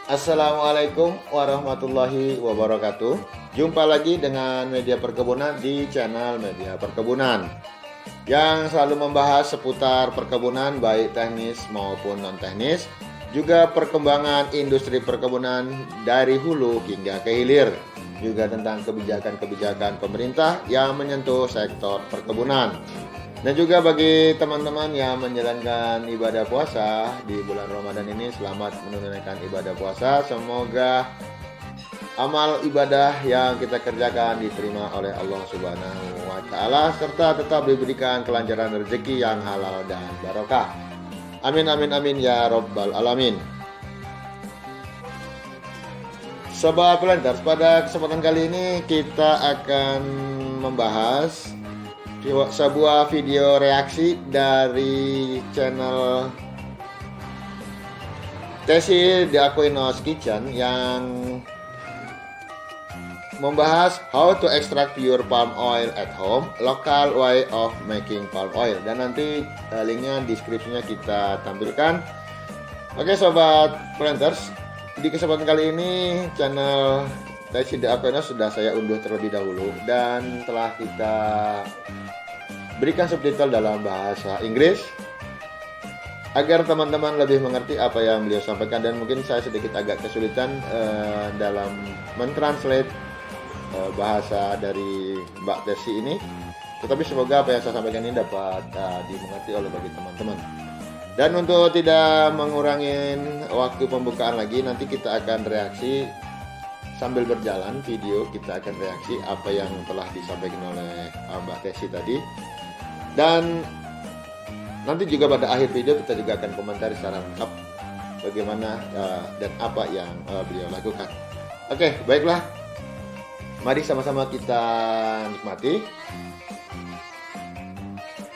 Assalamualaikum warahmatullahi wabarakatuh. Jumpa lagi dengan Media Perkebunan di channel Media Perkebunan yang selalu membahas seputar perkebunan baik teknis maupun non teknis, juga perkembangan industri perkebunan dari hulu hingga ke hilir, juga tentang kebijakan-kebijakan pemerintah yang menyentuh sektor perkebunan. Dan juga bagi teman-teman yang menjalankan ibadah puasa di bulan Ramadan ini, selamat menunaikan ibadah puasa. Semoga amal ibadah yang kita kerjakan diterima oleh Allah Subhanahu wa taala serta tetap diberikan kelancaran rezeki yang halal dan barokah. Amin amin amin ya rabbal alamin. Sobat Planters, pada kesempatan kali ini kita akan membahas sebuah video reaksi dari channel Tessy The Aquino's Kitchen yang membahas how to extract pure palm oil at home, local way of making palm oil, dan nanti linknya deskripsinya kita tampilkan. Oke sobat Planters, di kesempatan kali ini channel Tessy The Aquino's sudah saya unduh terlebih dahulu dan telah kita berikan subtitle dalam bahasa Inggris agar teman-teman lebih mengerti apa yang beliau sampaikan, dan mungkin saya sedikit agak kesulitan dalam mentranslate bahasa dari Mbak Tessy ini, tetapi semoga apa yang saya sampaikan ini dapat dimengerti oleh bagi teman-teman. Dan untuk tidak mengurangi waktu pembukaan lagi, nanti kita akan reaksi sambil berjalan video, kita akan reaksi apa yang telah disampaikan oleh Mbak Tessy tadi. Dan nanti juga pada akhir video kita juga akan komentar secara lengkap bagaimana dan apa yang beliau lakukan. Oke, baiklah. Mari sama-sama kita nikmati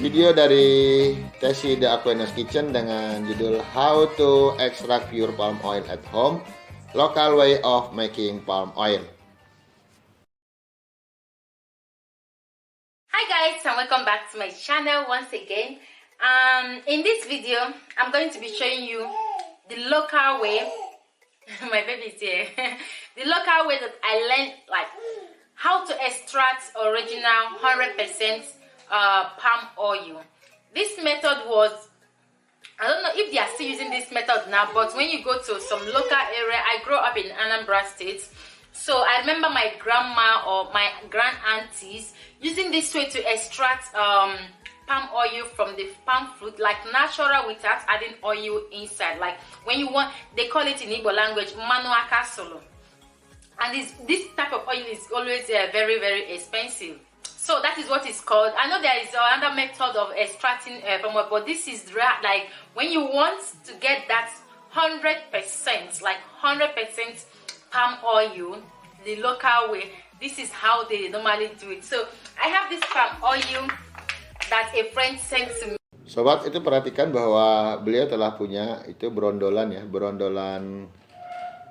video dari Tessy The Aquino's Kitchen dengan judul How to Extract Pure Palm Oil at Home, Local Way of Making Palm Oil. Hi guys, and welcome back to my channel once again. In this video I'm going to be showing you the local way my baby's here the local way that I learned, like how to extract original 100% palm oil. This method was, I don't know if they are still using this method now, but when you go to some local area, I grew up in Anambra State, so I remember my grandma or my grand aunties using this way to extract palm oil from the palm fruit, like natural, without adding oil inside. Like when you want, they call it in Igbo language manuaka solo, and this type of oil is always very very expensive. So that is what it's called. I know there is another method of extracting palm oil, but this is like when you want to get that 100%, like 100% palm oil the local way, this is how they normally do it. So I have this palm oil that a friend sent to me. Sobat, itu perhatikan bahwa beliau telah punya itu berondolan ya, berondolan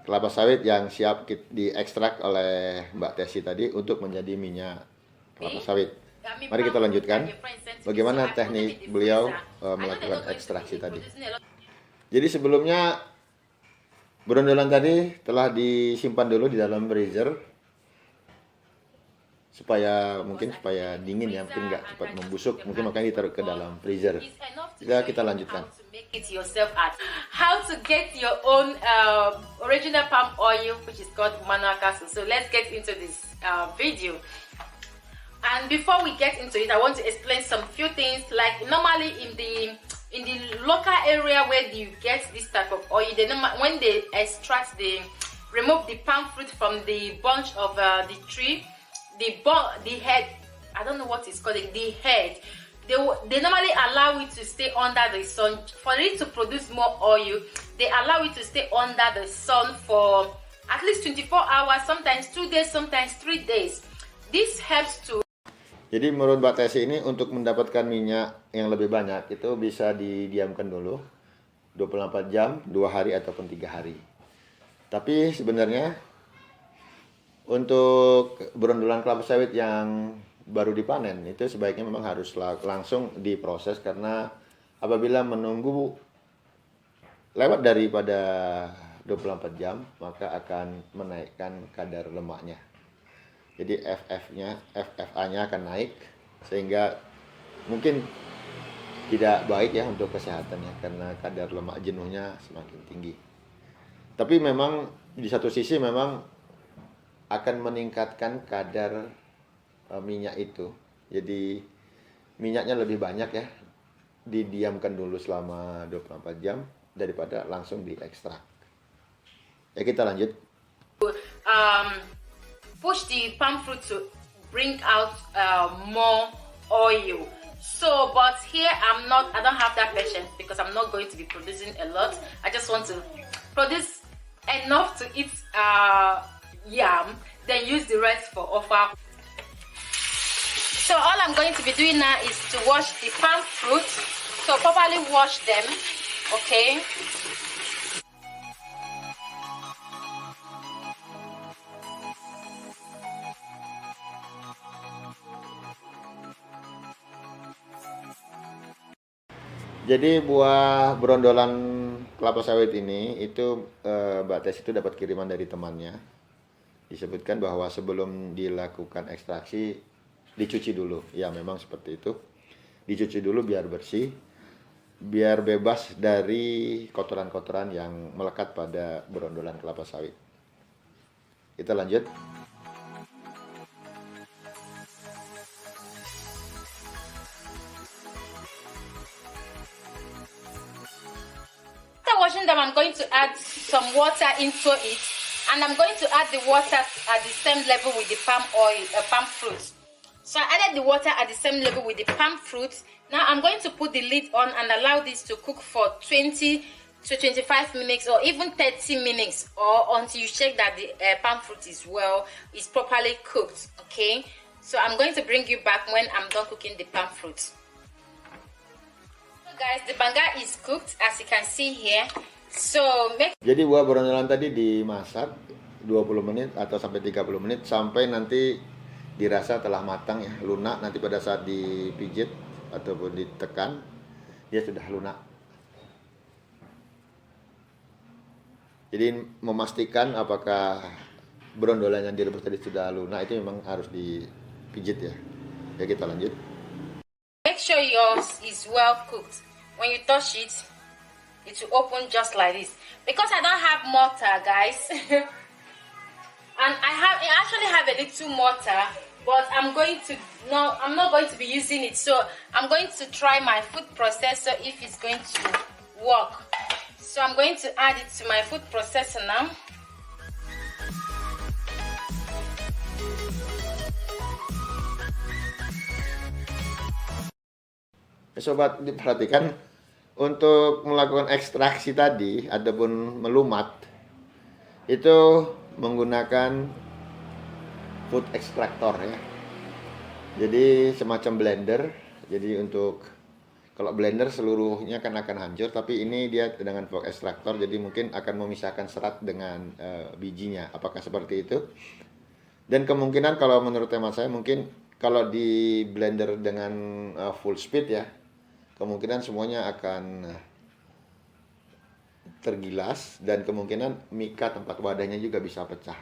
kelapa sawit yang siap diekstrak oleh Mbak Tessy tadi untuk menjadi minyak kelapa sawit. Mari kita lanjutkan bagaimana teknik beliau melakukan ekstraksi tadi. Jadi sebelumnya berondolan tadi telah disimpan dulu di dalam freezer supaya dingin ya, mungkin nggak cepat membusuk, mungkin makanya ditaruh ke dalam freezer. Kita lanjutkan. How to get your own original palm oil, which is called manuaka. So let's get into this video. And before we get into it, I want to explain some few things. Like normally in the local area where you get this type of oil, when they extract remove the palm fruit from the bunch of the tree, the head, I don't know what it's called, the head, they normally allow it to stay under the sun. For it to produce more oil, they allow it to stay under the sun for at least 24 hours, sometimes 2 days, sometimes 3 days. This helps to. Jadi menurut Mbak Tessy ini, untuk mendapatkan minyak yang lebih banyak itu bisa didiamkan dulu 24 jam, 2 hari ataupun 3 hari. Tapi sebenarnya untuk berondolan kelapa sawit yang baru dipanen itu sebaiknya memang harus langsung diproses, karena apabila menunggu lewat daripada 24 jam, maka akan menaikkan kadar lemaknya. Jadi FFA-nya akan naik, sehingga mungkin tidak baik ya untuk kesehatan ya, karena kadar lemak jenuhnya semakin tinggi. Tapi memang di satu sisi memang akan meningkatkan kadar minyak itu. Jadi minyaknya lebih banyak ya, didiamkan dulu selama 24 jam daripada langsung diekstrak. Ya, kita lanjut. Push the palm fruit to bring out more oil. So, but here I don't have that patience because I'm not going to be producing a lot. I just want to produce enough to eat yam, then use the rest for offer. So all I'm going to be doing now is to wash the palm fruit. So properly wash them, okay? Jadi buah berondolan kelapa sawit ini itu Mbak Tes itu dapat kiriman dari temannya. Disebutkan bahwa sebelum dilakukan ekstraksi dicuci dulu. Ya, memang seperti itu. Dicuci dulu biar bersih, biar bebas dari kotoran-kotoran yang melekat pada berondolan kelapa sawit. Kita lanjut. Washing them, I'm going to add some water into it, and I'm going to add the water at the same level with the palm fruit. So I added the water at the same level with the palm fruit. Now I'm going to put the lid on and allow this to cook for 20 to 25 minutes or even 30 minutes, or until you check that the palm fruit is properly cooked. Okay, so I'm going to bring you back when I'm done cooking the palm fruit. Guys, the banga is cooked as you can see here. So Jadi buah berondolan tadi dimasak 20 menit atau sampai 30 menit sampai nanti dirasa telah matang ya, lunak. Nanti pada saat dipijit ataupun ditekan dia sudah lunak. Jadi memastikan apakah berondolan yang direbus tadi sudah lunak itu memang harus dipijit ya. Ya, kita lanjut. Make sure yours is well cooked. When you touch it, it will open just like this. Because I don't have mortar, guys, and I actually have a little mortar, but I'm not going to be using it. So I'm going to try my food processor if it's going to work. So I'm going to add it to my food processor now. Sobat, diperhatikan untuk melakukan ekstraksi tadi ataupun melumat itu menggunakan food extractor ya. Jadi semacam blender. Jadi untuk kalau blender seluruhnya kan akan hancur, tapi ini dia dengan food extractor, jadi mungkin akan memisahkan serat dengan bijinya. Apakah seperti itu? Dan kemungkinan kalau menurut teman saya mungkin kalau di blender dengan full speed ya, kemungkinan semuanya akan tergilas dan kemungkinan mika tempat wadahnya juga bisa pecah.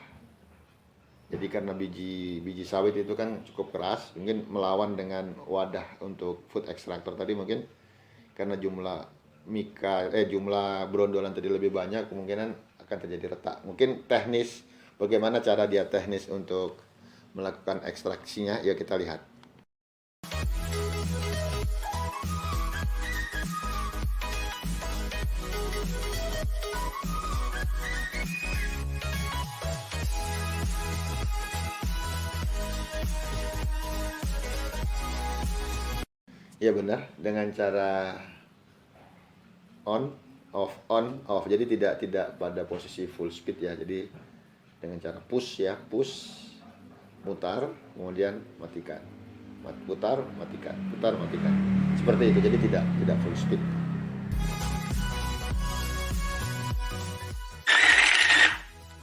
Jadi karena biji sawit itu kan cukup keras, mungkin melawan dengan wadah untuk food extractor tadi, mungkin karena jumlah berondolan tadi lebih banyak, kemungkinan akan terjadi retak. Mungkin teknis, bagaimana cara dia teknis untuk melakukan ekstraksinya, ya kita lihat. Ya benar, dengan cara on off. Jadi tidak pada posisi full speed ya. Jadi dengan cara push, mutar, kemudian matikan. Putar, matikan. Seperti itu. Jadi tidak full speed.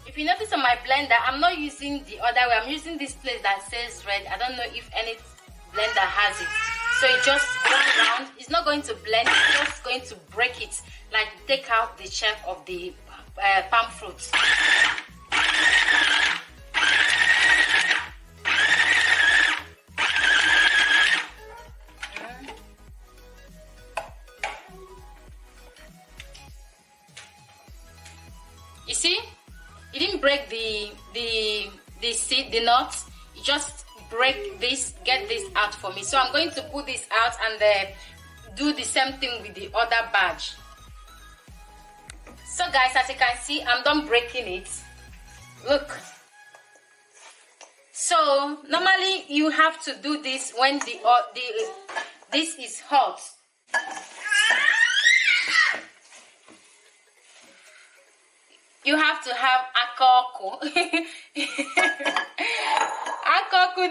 If you notice on my blender, I'm not using the other way. I'm using this place that says red. I don't know if any blender has it. So it just run around. It's not going to blend, it's just going to break it, like take out the shape of the palm fruit. You see, you didn't break the seed, the nuts. You just break this, get this out for me. So I'm going to put this out and do the same thing with the other badge. So guys, as you can see, I'm done breaking it. Look. So normally you have to do this when this is hot. You have to have akoko. Akoko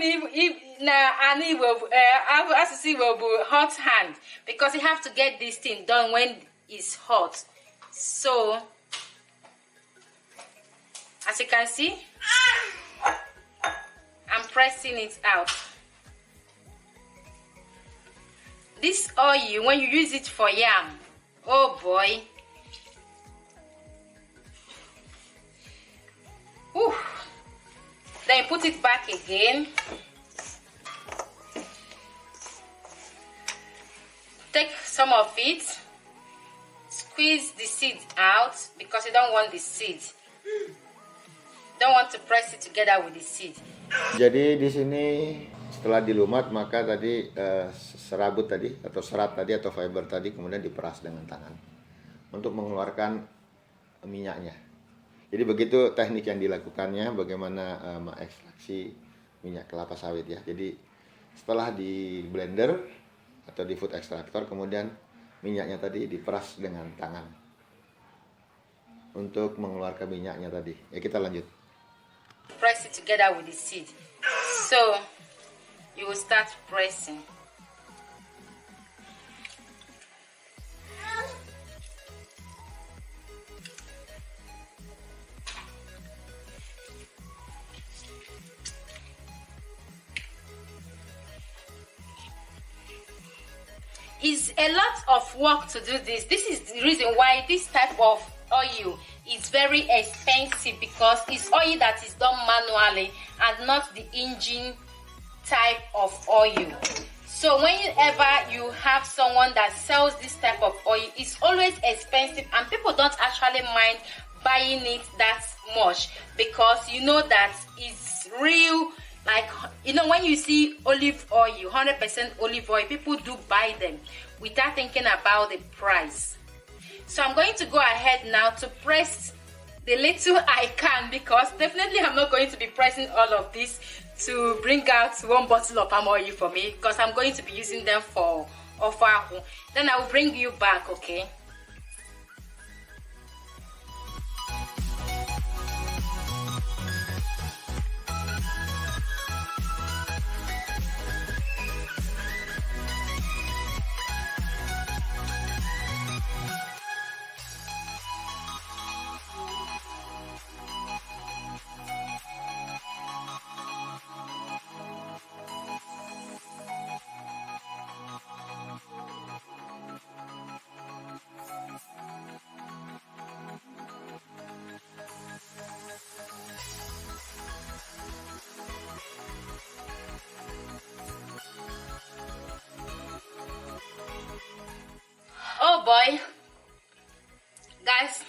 hot hand, because you have to get this thing done when it's hot. So as you can see, I'm pressing it out. This oil, when you use it for yam, oh boy. Whew. Then you put it back again. Take some of it. Squeeze the seed out because you don't want the seed. Don't want to press it together with the seed. Jadi di sini setelah dilumat maka tadi serabut tadi atau serat tadi atau fiber tadi kemudian diperas dengan tangan untuk mengeluarkan minyaknya. Jadi begitu teknik yang dilakukannya, bagaimana mengekstraksi minyak kelapa sawit ya. Jadi setelah di blender atau di food extractor, kemudian minyaknya tadi diperas dengan tangan untuk mengeluarkan minyaknya tadi. Ya, kita lanjut. Press it together with the seed. So you will start pressing. It's a lot of work to do this. This is the reason why this type of oil is very expensive, because it's oil that is done manually and not the engine type of oil. So whenever you have someone that sells this type of oil, it's always expensive and people don't actually mind buying it that much, because you know that it's real. Like, you know, when you see olive oil, 100% olive oil, people do buy them without thinking about the price. So I'm going to go ahead now to press the little I can, because definitely I'm not going to be pressing all of this to bring out one bottle of palm oil for me, because I'm going to be using them for ofahu. Then I will bring you back, okay? Oh boy, guys,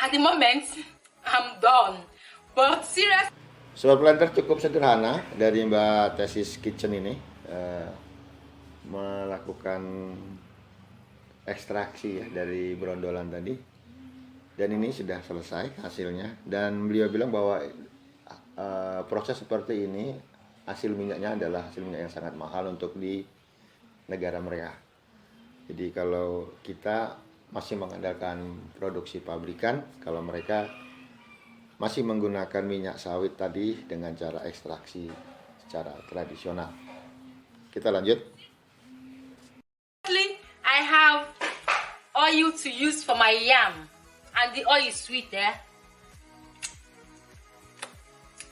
at the moment I'm done, but serious. Sobat planter, cukup sederhana dari Mbak Tesis Kitchen ini melakukan ekstraksi ya dari brondolan tadi, dan ini sudah selesai hasilnya. Dan beliau bilang bahwa proses seperti ini hasil minyaknya adalah hasil minyak yang sangat mahal untuk di negara mereka. Jadi kalau kita masih mengandalkan produksi pabrikan, kalau mereka masih menggunakan minyak sawit tadi dengan cara ekstraksi secara tradisional. Kita lanjut. I have oil to use for my yam, and the oil is sweet there.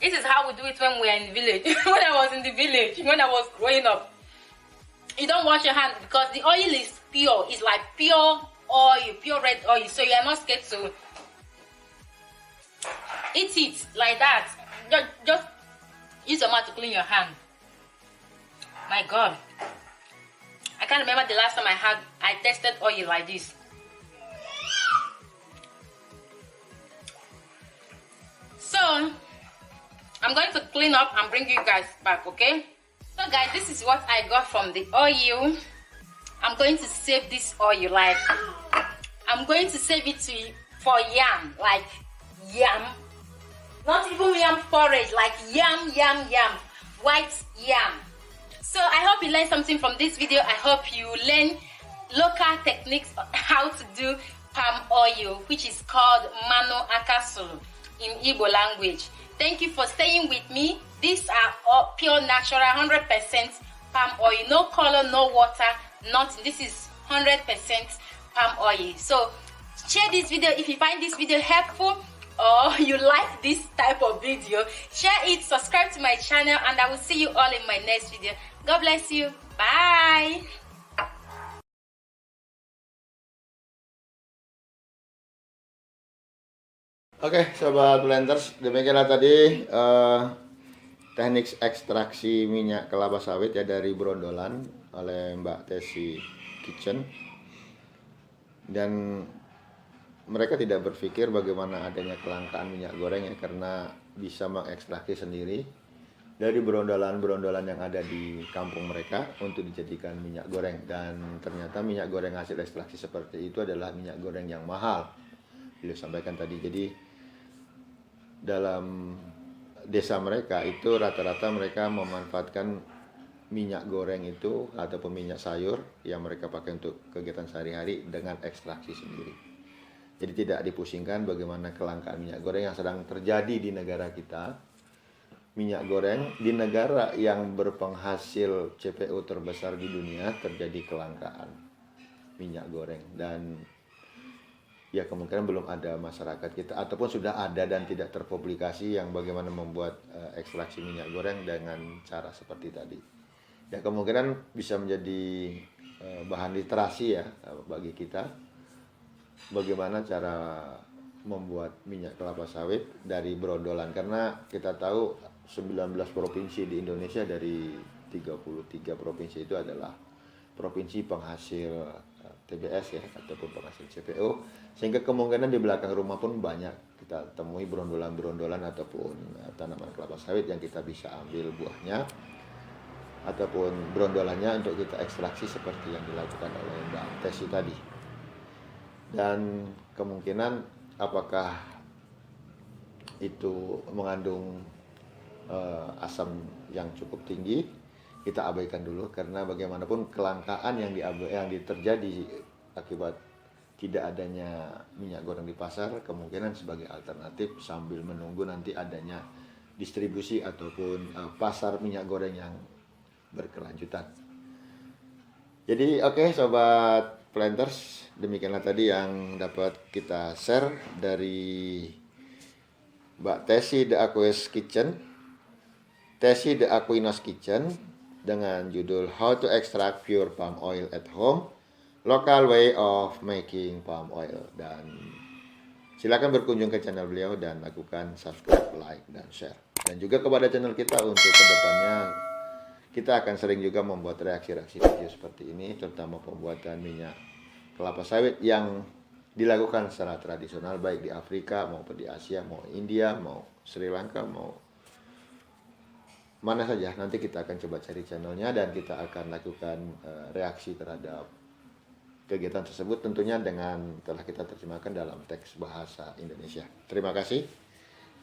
This is how we do it when we are in the village. When I was in the village, when I was growing up, you don't wash your hands because the oil is pure. It's like pure oil, pure red oil. So you are not scared to Eat it like that. Just use your mouth to clean your hand. My God, I can't remember the last time I tested oil like this. So I'm going to clean up and bring you guys back, okay? So guys, this is what I got from the oil. I'm going to save this oil, like I'm going to save it for yam, like yam. Not even yam porridge, like yam, white yam. So I hope you learned something from this video. I hope you learn local techniques on how to do palm oil, which is called mano akasul in Igbo language. Thank you for staying with me. These are all pure natural 100% palm oil, no color, no water, nothing. This is 100% palm oil. So share this video if you find this video helpful or you like this type of video. Share it, subscribe to my channel, and I will see you all in my next video. God bless you. Bye. Oke, sobat blenders, demikianlah tadi teknik ekstraksi minyak kelapa sawit ya dari Brondolan oleh Mbak Tesi Kitchen. Dan mereka tidak berpikir bagaimana adanya kelangkaan minyak goreng ya, karena bisa mengekstraksi sendiri dari brondolan-brondolan yang ada di kampung mereka untuk dijadikan minyak goreng. Dan ternyata minyak goreng hasil ekstraksi seperti itu adalah minyak goreng yang mahal, beliau sampaikan tadi. Jadi dalam desa mereka itu rata-rata mereka memanfaatkan minyak goreng itu ataupun minyak sayur yang mereka pakai untuk kegiatan sehari-hari dengan ekstraksi sendiri. Jadi tidak dipusingkan bagaimana kelangkaan minyak goreng yang sedang terjadi di negara kita. Minyak goreng di negara yang berpenghasil CPO terbesar di dunia terjadi kelangkaan minyak goreng. Dan ya kemungkinan belum ada masyarakat kita ataupun sudah ada dan tidak terpublikasi yang bagaimana membuat ekstraksi minyak goreng dengan cara seperti tadi. Ya kemungkinan bisa menjadi bahan literasi ya bagi kita, bagaimana cara membuat minyak kelapa sawit dari brondolan. Karena kita tahu 19 provinsi di Indonesia dari 33 provinsi itu adalah provinsi penghasil TBS ya ataupun penghasil CPO, sehingga kemungkinan di belakang rumah pun banyak kita temui brondolan-brondolan ataupun tanaman kelapa sawit yang kita bisa ambil buahnya ataupun brondolannya untuk kita ekstraksi seperti yang dilakukan oleh Mbak Tesi tadi. Dan kemungkinan apakah itu mengandung asam yang cukup tinggi, kita abaikan dulu, karena bagaimanapun kelangkaan yang terjadi akibat tidak adanya minyak goreng di pasar kemungkinan sebagai alternatif sambil menunggu nanti adanya distribusi ataupun pasar minyak goreng yang berkelanjutan. Jadi oke, sobat planters, demikianlah tadi yang dapat kita share dari Mbak Tesi The Aquinos Kitchen dengan judul How to Extract Pure Palm Oil at Home, Local Way of Making Palm Oil. Dan silakan berkunjung ke channel beliau dan lakukan subscribe, like, dan share. Dan juga kepada channel kita untuk kedepannya kita akan sering juga membuat reaksi-reaksi video seperti ini, terutama pembuatan minyak kelapa sawit yang dilakukan secara tradisional baik di Afrika maupun di Asia, mau India, mau Sri Lanka, mau mana saja. Nanti kita akan coba cari channelnya dan kita akan lakukan reaksi terhadap kegiatan tersebut, tentunya dengan telah kita terjemahkan dalam teks bahasa Indonesia. Terima kasih,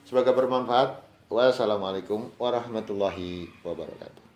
semoga bermanfaat. Wassalamualaikum warahmatullahi wabarakatuh.